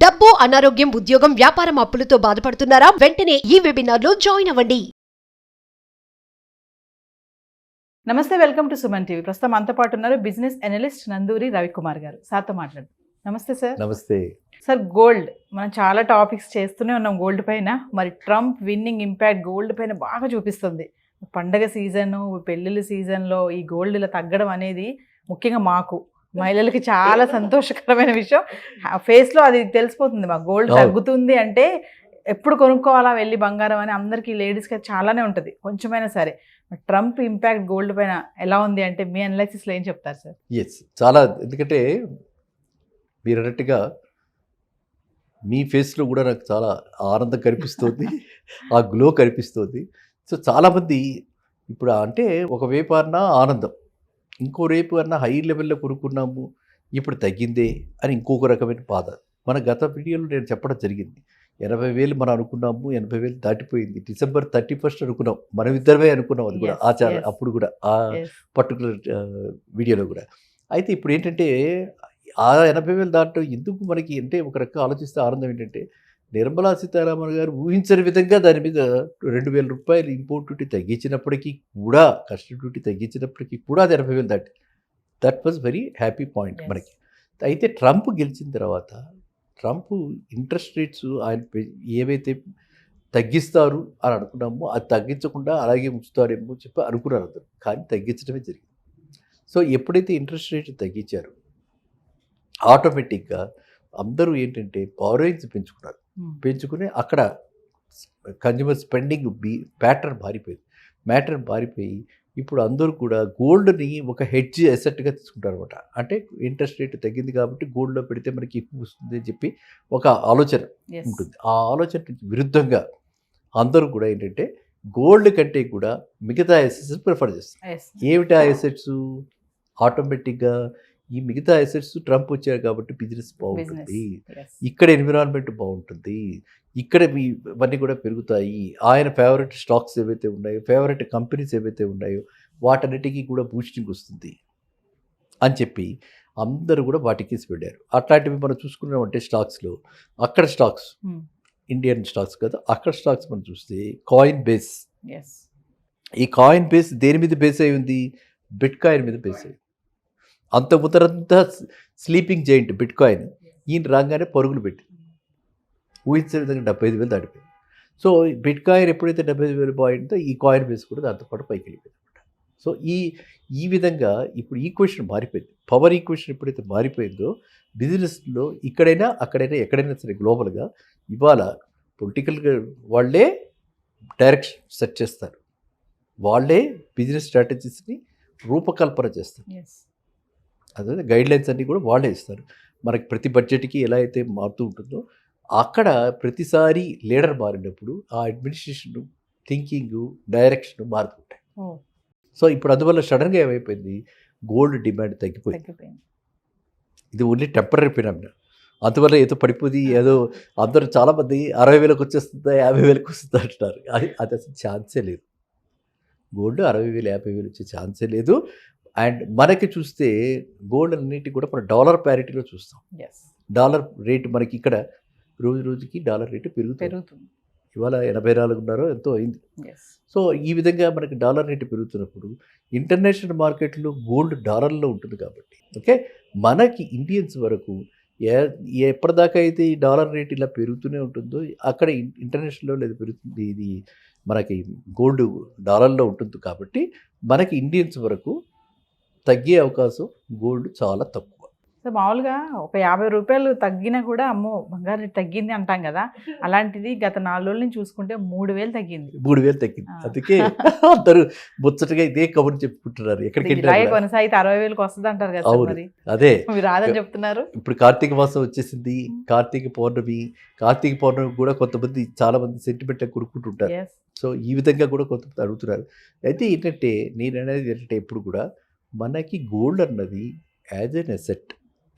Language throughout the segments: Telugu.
డబ్బు, అనారోగ్యం, ఉద్యోగం, వ్యాపారం అప్పులతో బాధపడుతున్నారా? వెంటనే ఈ వెబినార్ లో జాయిన్ అవ్వండి. నమస్తే, వెల్కమ్ టు సుమన్ టీవీ. ప్రస్తుతం మనతో పాటు ఉన్నారు బిజినెస్ అనలిస్ట్ నందూరి రవికుమార్ గారు. సార్తో మాట్లాడు. నమస్తే సార్. నమస్తే సార్, గోల్డ్ మనం చాలా టాపిక్స్ చేస్తూనే ఉన్నాం గోల్డ్ పైన. మరి ట్రంప్ విన్నింగ్ ఇంపాక్ట్ గోల్డ్ పైన బాగా చూపిస్తుంది. పండగ సీజను, పెళ్ళిళ్ళ సీజన్లో ఈ గోల్డ్ ఇలా తగ్గడం అనేది ముఖ్యంగా మాకు మహిళలకి చాలా సంతోషకరమైన విషయం. ఫేస్లో అది తెలిసిపోతుంది. మాకు గోల్డ్ తగ్గుతుంది అంటే ఎప్పుడు కొనుక్కోవాలా వెళ్ళి బంగారం అని అందరికీ లేడీస్కి చాలానే ఉంటుంది కొంచెమైనా సరే. ట్రంప్ ఇంపాక్ట్ గోల్డ్ పైన ఎలా ఉంది అంటే మీ అనాలిసిస్లో ఏం చెప్తారు సార్? ఎస్, చాలా. ఎందుకంటే మీరు అన్నట్టుగా మీ ఫేస్లో కూడా నాకు చాలా ఆనందం కనిపిస్తుంది, ఆ గ్లో కనిపిస్తుంది. సో చాలామంది ఇప్పుడు అంటే ఒకవైపు అన్నా ఆనందం, ఇంకో రేపు అన్నా హై లెవెల్లో కొనుక్కున్నాము ఇప్పుడు తగ్గిందే అని ఇంకొక రకమైన బాధ. మన గత వీడియోలో నేను చెప్పడం జరిగింది, 80,000 మనం అనుకున్నాము, 80,000 దాటిపోయింది. December 31st అనుకున్నాం, మనం ఇద్దరమే అనుకున్నాం. అది కూడా ఆచారం అప్పుడు కూడా ఆ పర్టికులర్ వీడియోలో కూడా. అయితే ఇప్పుడు ఏంటంటే ఆ 80,000 దాంట్లో ఎందుకు మనకి అంటే ఒక రకంగా ఆలోచిస్తే ఆనందం ఏంటంటే నిర్మలా సీతారామన్ గారు ఊహించని విధంగా దాని మీద 2,000 రూపాయలు ఇంపోర్ట్ డ్యూటీ తగ్గించినప్పటికీ కూడా, కస్టమ్ డ్యూటీ తగ్గించినప్పటికీ కూడా అది 80,000 దాటి. That was very happy point మనకి. అయితే ట్రంప్ గెలిచిన తర్వాత ట్రంప్ ఇంట్రెస్ట్ రేట్స్ ఆయన ఏవైతే తగ్గిస్తారు అని అనుకున్నామో అది తగ్గించకుండా అలాగే ఉంచుతారేమో చెప్పి అనుకున్నారు అందరు, కానీ తగ్గించడమే జరిగింది. సో ఎప్పుడైతే ఇంట్రెస్ట్ రేట్ తగ్గించారో ఆటోమేటిక్గా అందరూ ఏంటంటే బారోయింగ్స్ పెంచుకుని అక్కడ కన్జ్యూమర్ స్పెండింగ్ ప్యాటర్న్ మారిపోయి ఇప్పుడు అందరూ కూడా గోల్డ్ని ఒక హెడ్జ్ అసెట్గా తీసుకుంటారు అనమాట. అంటే ఇంట్రెస్ట్ రేట్ తగ్గింది కాబట్టి గోల్డ్లో పెడితే మనకి ఎక్కువ వస్తుంది అని చెప్పి ఒక ఆలోచన ఉంటుంది. ఆ ఆలోచనకి విరుద్ధంగా అందరూ కూడా ఏంటంటే గోల్డ్ కంటే కూడా మిగతా అసెట్స్ ప్రిఫర్ చేస్తారు. ఏమిటి ఆ అసెట్స్? ఆటోమేటిక్గా ఈ మిగతా అసెట్స్ ట్రంప్ వచ్చారు కాబట్టి బిజినెస్ బాగుంటుంది, ఇక్కడ ఎన్విరాన్మెంట్ బాగుంటుంది, ఇక్కడ ఇవన్నీ కూడా పెరుగుతాయి. ఆయన ఫేవరెట్ స్టాక్స్ ఏవైతే ఉన్నాయో, ఫేవరెట్ కంపెనీస్ ఏవైతే ఉన్నాయో వాటన్నిటికీ కూడా బూస్టింగ్ వస్తుంది అని చెప్పి అందరూ కూడా వాటికి వెళ్ళారు. అట్లాంటివి మనం చూసుకున్నామంటే స్టాక్స్లో అక్కడ స్టాక్స్ ఇండియన్ స్టాక్స్ కదా, అక్కడ స్టాక్స్ మనం చూస్తే కాయిన్ బేస్. ఈ కాయిన్ బేస్ దేని మీద బేస్ అయి ఉంది? బిట్ కాయిన్ మీద బేస్ అయ్యింది. అంత ముందరంతా స్లీపింగ్ జైంట్ బిట్ కాయిన్, ఈయన రాగానే పరుగులు పెట్టి ఊహించిన విధంగా 75,000 దాటిపోయింది. సో బిట్ కాయిన్ ఎప్పుడైతే 75,000 పాయింట్తో ఈ కాయిన్ బేస్ కూడా దాంతోపాటు పైకి వెళ్ళిపోయింది అనమాట. సో ఈ విధంగా ఇప్పుడు ఈక్వేషన్ మారిపోయింది. పవర్ ఈక్వేషన్ ఎప్పుడైతే మారిపోయిందో బిజినెస్లో ఇక్కడైనా అక్కడైనా ఎక్కడైనా సరే గ్లోబల్గా ఇవాళ పొలిటికల్గా వాళ్ళే డైరెక్షన్ సెట్ చేస్తారు, వాళ్ళే బిజినెస్ స్ట్రాటజీస్ని రూపకల్పన చేస్తారు. అదే గైడ్లైన్స్ అన్నీ కూడా వాళ్ళే ఇస్తారు. మనకి ప్రతి బడ్జెట్కి ఎలా అయితే మారుతూ ఉంటుందో అక్కడ ప్రతిసారి లీడర్ మారినప్పుడు ఆ అడ్మినిస్ట్రేషన్ థింకింగ్ డైరెక్షన్ మారుతుంటాయి. సో ఇప్పుడు అందువల్ల సడన్గా ఏమైపోయింది, గోల్డ్ డిమాండ్ తగ్గిపోయింది. ఇది ఓన్లీ టెంపరీ ఫినామినా. అందువల్ల ఏదో పడిపోయి ఏదో అందరూ చాలామంది 60,000 వచ్చేస్తుందా 50,000 వస్తుందా అంటున్నారు. అది అసలు ఛాన్సే లేదు. గోల్డ్ 60,000 50,000 వచ్చే ఛాన్సే లేదు. అండ్ మనకి చూస్తే గోల్డ్ అన్నిటి కూడా మన డాలర్ ప్యారిటీలో చూస్తాం. డాలర్ రేటు మనకి ఇక్కడ రోజు రోజుకి డాలర్ రేటు పెరుగుతుంది. ఇవాళ 84 ఎంతో అయింది. సో ఈ విధంగా మనకి డాలర్ రేటు పెరుగుతున్నప్పుడు ఇంటర్నేషనల్ మార్కెట్లో గోల్డ్ డాలర్లో ఉంటుంది కాబట్టి ఓకే, మనకి ఇండియన్స్ వరకు ఎప్పటిదాకా అయితే ఈ డాలర్ రేట్ ఇలా పెరుగుతూనే ఉంటుందో అక్కడ ఇంటర్నేషనల్లో లేదు పెరుగుతుంది, ఇది మనకి గోల్డ్ డాలర్లో ఉంటుంది కాబట్టి మనకి ఇండియన్స్ వరకు తగ్గే అవకాశం గోల్డ్ చాలా తక్కువ. సో మామూలుగా ఒక 50 రూపాయలు తగ్గినా కూడా అమ్మో బంగారు రేటు తగ్గింది అంటాం కదా, అలాంటిది గత 4 రోజుల నుంచి చూసుకుంటే 3,000 తగ్గింది. 3,000 తగ్గింది. అందుకే అందరూ ముచ్చటగా ఇదే కబుర్లు చెప్పుకుంటున్నారు. ఎక్కడికి కొనసాగితే 60,000 వస్తుంది అంటారు కదా. మరి అదే మీరు రాదని చెప్తున్నారు. ఇప్పుడు కార్తీక మాసం వచ్చేసింది, కార్తీక పౌర్ణమి కూడా కొంతమంది చాలా మంది సెంటిమెంట్ కొనుక్కుంటుంటారు. సో ఈ విధంగా కూడా కొంతమంది అడుగుతున్నారు. అయితే ఏంటంటే నేను అనేది ఏంటంటే ఎప్పుడు కూడా మనకి గోల్డ్ అన్నది యాజ్ ఎన్ అసెట్,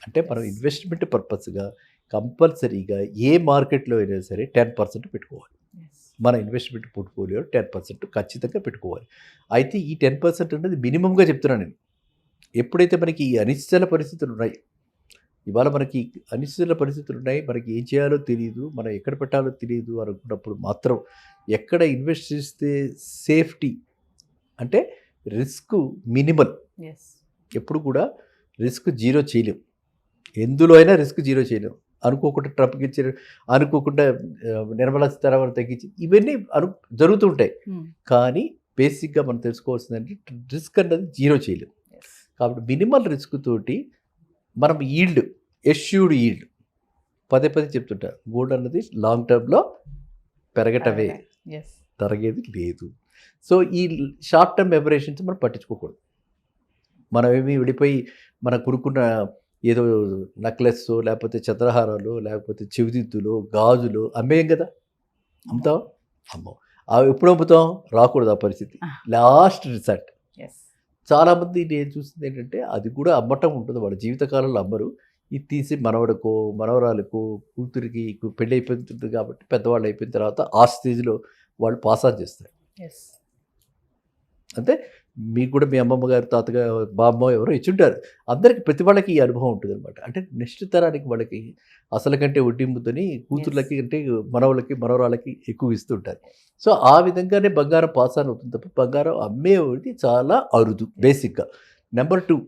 అంటే మనం ఇన్వెస్ట్మెంట్ పర్పస్గా కంపల్సరీగా ఏ మార్కెట్లో అయినా సరే 10% పెట్టుకోవాలి. మన ఇన్వెస్ట్మెంట్ పోర్ట్ఫోలియో 10% ఖచ్చితంగా పెట్టుకోవాలి. అయితే ఈ 10% అనేది మినిమంగా చెప్తున్నాను నేను. ఎప్పుడైతే మనకి ఈ అనిశ్చల పరిస్థితులు ఉన్నాయి, ఇవాళ మనకి అనిశ్చిత పరిస్థితులు ఉన్నాయి, మనకి ఏం చేయాలో తెలియదు, మనం ఎక్కడ పెట్టాలో తెలియదు అనుకున్నప్పుడు మాత్రం ఎక్కడ ఇన్వెస్ట్ చేస్తే సేఫ్టీ అంటే రిస్క్ మినిమల్. ఎస్. ఎప్పుడు కూడా రిస్క్ జీరో చేయలేం, ఎందులో అయినా రిస్క్ జీరో చేయలేం. అనుకోకుండా ట్రంప్కి ఇచ్చి అనుకోకుండా నిర్మలా సీతారామన్ తగ్గించి ఇవన్నీ జరుగుతుంటాయి. కానీ బేసిక్గా మనం తెలుసుకోవాల్సిందంటే రిస్క్ అన్నది జీరో చేయలేం. కాబట్టి మినిమల్ రిస్క్ తోటి మనం ఈల్డ్, ఎష్యూర్డ్ ఈల్డ్ పదే చెప్తుంటా, గోల్డ్ అన్నది లాంగ్ టర్మ్లో పెరగటమే, ఎస్. తరగేది లేదు. సో ఈ షార్ట్ టర్మ్ ఎబరేషన్స్ మనం పట్టించుకోకూడదు. మనం ఏమి విడిపోయి మన కొనుక్కున్న ఏదో నెక్లెస్ లేకపోతే చంద్రహారాలు లేకపోతే చెవిదిద్దులు గాజులు అమ్మేయం కదా, అమ్ముతాం, అమ్మం. అవి ఎప్పుడు అమ్ముతాం, రాకూడదు ఆ పరిస్థితి, లాస్ట్ రిజల్ట్. ఎస్. చాలామంది నేను చూసింది ఏంటంటే అది కూడా అమ్మటం ఉంటుంది, వాళ్ళ జీవితకాలంలో అమ్మరు. ఇది తీసి మనవడికో మనవరాలకో కూతురికి పెళ్ళి అయిపోతుంది కాబట్టి పెద్దవాళ్ళు అయిపోయిన తర్వాత ఆ స్టేజ్లో వాళ్ళు పాస్ ఆన్ చేస్తారు. ఎస్. అంటే మీకు కూడా మీ అమ్మమ్మ గారు తాతగారు బామ్మ ఎవరో ఇచ్చుంటారు, అందరికి ప్రతి వాళ్ళకి ఈ అనుభవం ఉంటుంది అనమాట. అంటే నెక్స్ట్ తరానికి వాళ్ళకి అసలు కంటే వడ్డింపుతోని కూతుర్లకి అంటే మనవలకి మనవరాలకి ఎక్కువ ఇస్తుంటారు. సో ఆ విధంగానే బంగారం పాస్ ఆన్ అవుతుంది తప్ప బంగారం అమ్మేది చాలా అరుదు బేసిక్గా. నెంబర్ 2,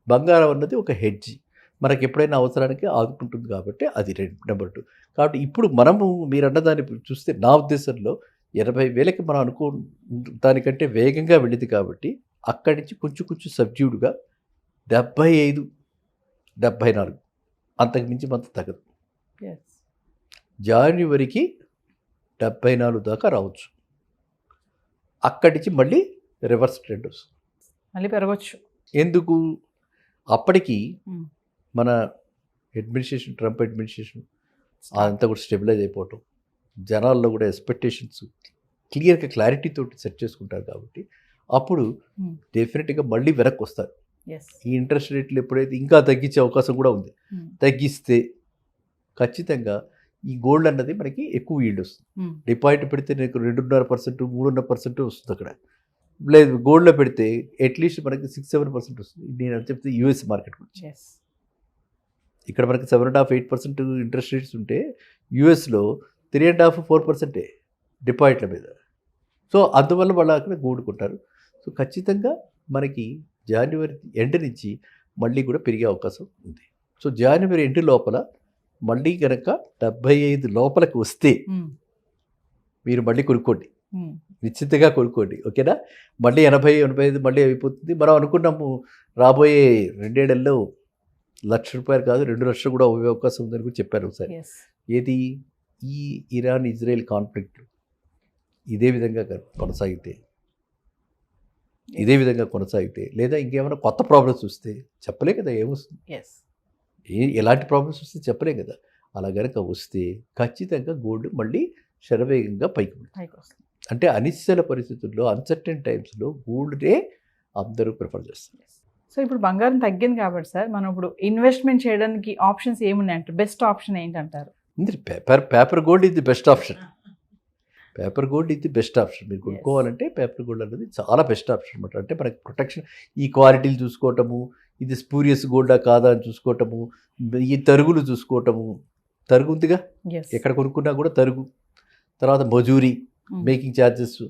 బంగారం అన్నది ఒక హెడ్జ్, మనకి ఎప్పుడైనా అవసరానికి ఆదుకుంటుంది కాబట్టి అది నెంబర్ 2. కాబట్టి ఇప్పుడు మనము మీరు అన్నదాన్ని చూస్తే నా ఉద్దేశంలో 80,000కి మనం దానికంటే వేగంగా వెళ్ళింది కాబట్టి అక్కడి నుంచి కొంచెం సబ్జ్యూడ్గా 75, 74 అంతకు మించి మనకు తగ్గదు. ఎస్. జనవరికి 74 దాకా రావచ్చు, అక్కడి నుంచి మళ్ళీ రివర్స్ ట్రెండ్ వస్తుంది, మళ్ళీ పెరగచ్చు. ఎందుకు అప్పటికి మన అడ్మినిస్ట్రేషన్, ట్రంప్ అడ్మినిస్ట్రేషన్ అదంతా కూడా స్టెబిలైజ్ అయిపోవటం, జనాల్లో కూడా ఎక్స్పెక్టేషన్స్ క్లియర్గా క్లారిటీతో సెట్ చేసుకుంటారు కాబట్టి అప్పుడు డెఫినెట్గా మళ్ళీ వెనక్కి వస్తారు. ఎస్. ఈ ఇంట్రెస్ట్ రేట్లు ఎప్పుడైతే ఇంకా తగ్గించే అవకాశం కూడా ఉంది, తగ్గిస్తే ఖచ్చితంగా ఈ గోల్డ్ అన్నది మనకి ఎక్కువ ఈల్డ్ వస్తుంది. డిపాజిట్ పెడితే నీకు 2.5%, 3.5% వస్తుంది అక్కడ. లేదు గోల్డ్లో పెడితే అట్లీస్ట్ మనకి 6-7% వస్తుంది. నేను చెప్తే యూఎస్ మార్కెట్ గురించి. ఎస్. ఇక్కడ మనకి 7.5-8% ఇంట్రెస్ట్ రేట్స్ ఉంటే యూఎస్లో 3.5-4% డిపాజిట్ల మీద. సో అందువల్ల వాళ్ళు అక్కడ గోల్డ్ కొంటారు. సో ఖచ్చితంగా మనకి జనవరి ఎండ్ నుంచి మళ్ళీ కూడా పెరిగే అవకాశం ఉంది. సో జనవరి ఎండ్ లోపల మళ్ళీ కనుక 75 లోపలికి వస్తే మీరు మళ్ళీ కొనుక్కోండి, నిశ్చితంగా కొనుక్కోండి, ఓకేనా. మళ్ళీ 80-85 మళ్ళీ అయిపోతుంది. మనం అనుకున్నాము రాబోయే 2 ఏళ్లలో ₹1,00,000 కాదు 2 లక్షలు కూడా అయ్యే అవకాశం ఉందని కూడా చెప్పారు ఒకసారి. ఏది ఈ ఇరాన్ ఇజ్రాయెల్ కాన్ఫ్లిక్ట్ ఇదే విధంగా కొనసాగితే లేదా ఇంకేమైనా కొత్త ప్రాబ్లమ్స్ వస్తే చెప్పలే కదా ఏమొస్తుంది, ఎలాంటి ప్రాబ్లమ్స్ వస్తే చెప్పలే కదా. అలా కనుక వస్తే ఖచ్చితంగా గోల్డ్ మళ్ళీ శరవేగంగా పైకి వస్తుంది. అంటే అనిశ్చిత పరిస్థితుల్లో అన్సర్టెన్ టైమ్స్లో గోల్డ్నే అందరూ ప్రిఫర్ చేస్తారు. సో ఇప్పుడు బంగారం తగ్గింది కాబట్టి సార్ మనం ఇప్పుడు ఇన్వెస్ట్మెంట్ చేయడానికి ఆప్షన్స్ ఏమున్నాయంటారు? బెస్ట్ ఆప్షన్ ఏంటంటారు? పేపర్ గోల్డ్ ఇది బెస్ట్ ఆప్షన్. పేపర్ గోల్డ్ ఇది బెస్ట్ ఆప్షన్. మీరు కొనుక్కోవాలంటే పేపర్ గోల్డ్ అనేది చాలా బెస్ట్ ఆప్షన్ అనమాట. అంటే మనకి ప్రొటెక్షన్, ఈ క్వాలిటీలు చూసుకోవటము, ఇది స్పూరియస్ గోల్డా కాదా అని చూసుకోవటము, ఈ తరుగులు చూసుకోవటము, తరుగు ఉందిగా ఎక్కడ కొనుక్కున్నా కూడా తరుగు, తర్వాత మజూరీ, మేకింగ్ ఛార్జెస్,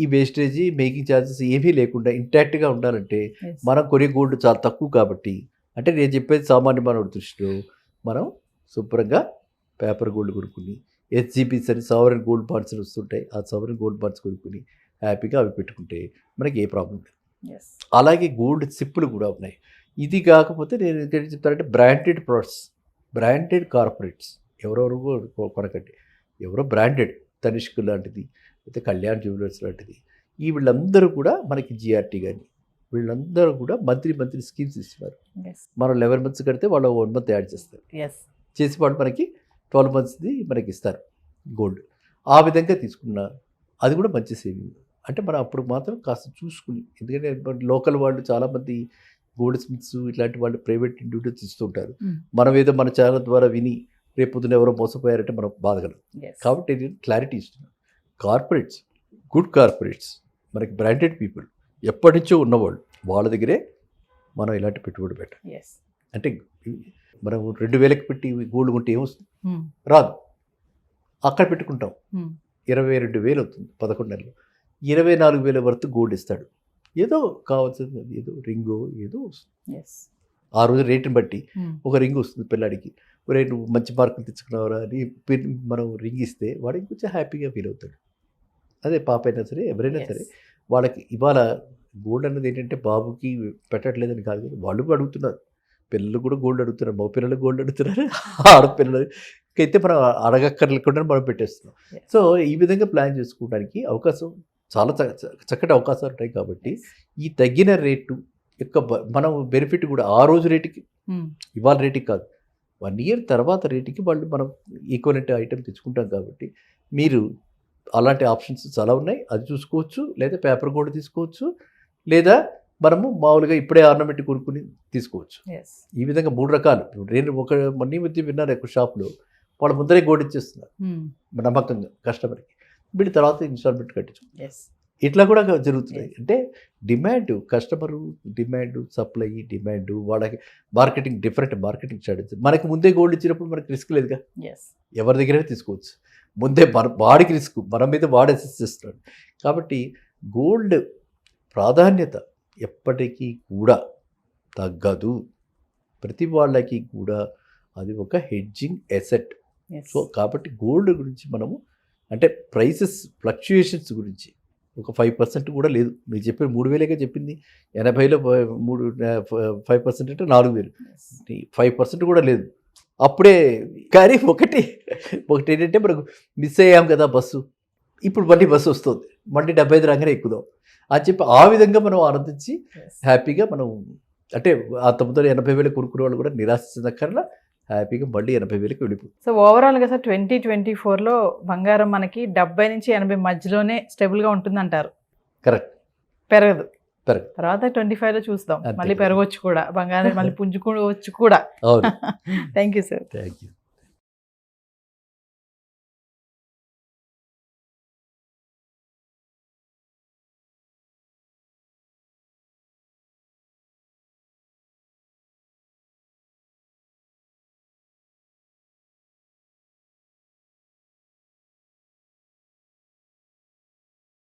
ఈ వేస్టేజీ మేకింగ్ ఛార్జెస్ ఏమీ లేకుండా ఇంటాక్ట్గా ఉండాలంటే మనం కొనే గోల్డ్ చాలా తక్కువ కాబట్టి, అంటే నేను చెప్పేది సామాన్య మానవుడి దృష్టిలో మనం శుభ్రంగా పేపర్ గోల్డ్ కొనుక్కుని SGBs అని సావరెన్ గోల్డ్ బాండ్స్ వస్తుంటాయి, ఆ సావరెన్ గోల్డ్ బాండ్స్ కొనుక్కుని హ్యాపీగా అవి పెట్టుకుంటే మనకి ఏ ప్రాబ్లం లేదు. అలాగే గోల్డ్ సిప్పులు కూడా ఉన్నాయి. ఇది కాకపోతే నేను ఏం చెప్తానంటే బ్రాండెడ్ ప్రొడక్ట్స్, బ్రాండెడ్ కార్పొరేట్స్ ఎవరెవరు కొనకండి. ఎవరో బ్రాండెడ్ తనిష్క్ లాంటిది, అయితే కళ్యాణ్ జ్యువెలర్స్ లాంటిది, ఈ వీళ్ళందరూ కూడా మనకి GRT కానీ వీళ్ళందరూ కూడా మంత్లీ స్కీమ్స్ ఇస్తున్నారు. మనం 11 months కడితే వాళ్ళు 1 month యాడ్ చేస్తారు, చేసి వాళ్ళు మనకి 12 monthsది మనకి ఇస్తారు గోల్డ్. ఆ విధంగా తీసుకున్నా అది కూడా మంచి సేవింగ్. అంటే మనం అప్పుడు మాత్రం కాస్త చూసుకుని, ఎందుకంటే లోకల్ వాళ్ళు చాలామంది గోల్డ్ స్మిత్స్ ఇట్లాంటి వాళ్ళు ప్రైవేట్ ఇండివిజువల్స్ ఇస్తుంటారు. మనం ఏదో మన ఛానల్ ద్వారా విని రేపు పొద్దున ఎవరో మోసపోయారంటే మనం బాధగలం. కాబట్టి నేను క్లారిటీ ఇస్తున్నాను. కార్పొరేట్స్, గుడ్ కార్పొరేట్స్, మనకి బ్రాండెడ్ పీపుల్, ఎప్పటి నుంచో ఉన్నవాళ్ళు, వాళ్ళ దగ్గరే మనం ఇలాంటి పెట్టుబడి పెట్టాలి. అంటే మనం 2,000కి పెట్టి గోల్డ్ కొంటే ఏమొస్తుంది? రాదు. అక్కడ పెట్టుకుంటాం, 22,000 అవుతుంది 11 నెలలు. 24,000 వర్త్ గోల్డ్ ఇస్తాడు. ఏదో కావాల్సింది ఏదో రింగో ఏదో వస్తుంది. ఆ రోజు రేటుని బట్టి ఒక రింగ్ వస్తుంది పిల్లాడికి. ఒరే నువ్వు మంచి మార్కులు తెచ్చుకున్నావురా అని మనం రింగ్ ఇస్తే వాడికి కొంచెం హ్యాపీగా ఫీల్ అవుతాడు. అదే పాప అయినా సరే ఎవరైనా సరే వాళ్ళకి ఇవాళ గోల్డ్ అన్నది ఏంటంటే బాబుకి పెట్టట్లేదని కాదు, వాళ్ళు కూడా అడుగుతున్నారు. పిల్లలు కూడా గోల్డ్ అడుగుతున్నారు, మగ పిల్లలు గోల్డ్ అడుగుతున్నారు, ఆడపిల్లలకైతే మనం అడగక్కర్లేకుండా మనం పెట్టేస్తున్నాం. సో ఈ విధంగా ప్లాన్ చేసుకోవడానికి అవకాశం చాలా చక్కటి అవకాశాలు ఉంటాయి. కాబట్టి ఈ తగ్గిన రేటు యొక్క మనం బెనిఫిట్ కూడా ఆ రోజు రేటుకి ఇవాళ రేటుకి కాదు, 1 year తర్వాత రేటుకి వాళ్ళు మనం ఈక్వలెంట్ ఐటెం తెచ్చుకుంటాం. కాబట్టి మీరు అలాంటి ఆప్షన్స్ చాలా ఉన్నాయి, అది చూసుకోవచ్చు. లేదా పేపర్ గోల్డ్ తీసుకోవచ్చు, లేదా మనము మామూలుగా ఇప్పుడే ఆర్నమెంట్ కొనుక్కుని తీసుకోవచ్చు. ఈ విధంగా 3 రకాలు. నేను మొన్న మధ్య విన్నాను ఒక షాప్లో, వాళ్ళు ముందరే గోల్డ్ ఇచ్చేస్తున్నారు నమ్మకంగా కస్టమర్కి, వీడి తర్వాత ఇన్స్టాల్మెంట్ కట్టించు. ఇట్లా కూడా జరుగుతున్నాయి. అంటే demand, customer demand, supply demand, వాళ్ళకి మార్కెటింగ్ డిఫరెంట్ మార్కెటింగ్ స్ట్రాటజీ. మనకి ముందే గోల్డ్ ఇచ్చినప్పుడు మనకి రిస్క్ లేదుగా, ఎవరి దగ్గర తీసుకోవచ్చు. ముందే వాడికి రిస్క్, మన మీద వాడే చేస్తున్నాడు. కాబట్టి గోల్డ్ ప్రాధాన్యత ఎప్పటికీ కూడా తగ్గదు. ప్రతి వాళ్ళకి కూడా అది ఒక హెడ్జింగ్ ఎసెట్. సో కాబట్టి గోల్డ్ గురించి మనము అంటే ప్రైసెస్ ఫ్లక్చుయేషన్స్ గురించి ఒక 5% కూడా లేదు. మీరు చెప్పిన 3,000గా చెప్పింది, 80లో 5% అంటే 4,000, 5% కూడా లేదు అప్పుడే. కానీ ఒకటి ఏంటంటే మనకు మిస్ అయ్యాం కదా బస్సు, ఇప్పుడు మళ్ళీ బస్సు వస్తుంది, మళ్ళీ 75 రాగానే ఎక్కుదాం అని చెప్పి ఆ విధంగా మనం ఆనందించి హ్యాపీగా మనం అంటే ఆ 80,000 కొనుక్కునే వాళ్ళు కూడా నిరాశించక్కర్లా, హ్యాపీగా మళ్ళీ 80,000కి వెళ్ళిపోతుంది. సో ఓవరాల్గా సార్ 2024లో బంగారం మనకి 70 నుంచి 80 మధ్యలోనే స్టేబుల్గా ఉంటుందంటారు. కరెక్ట్, పెరగదు. తర్వాత 25లో చూస్తాం, మళ్ళీ పెరగవచ్చు కూడా, బంగారం మళ్ళీ పుంజుకోవచ్చు కూడా. అవును. Thank you sir. Thank you.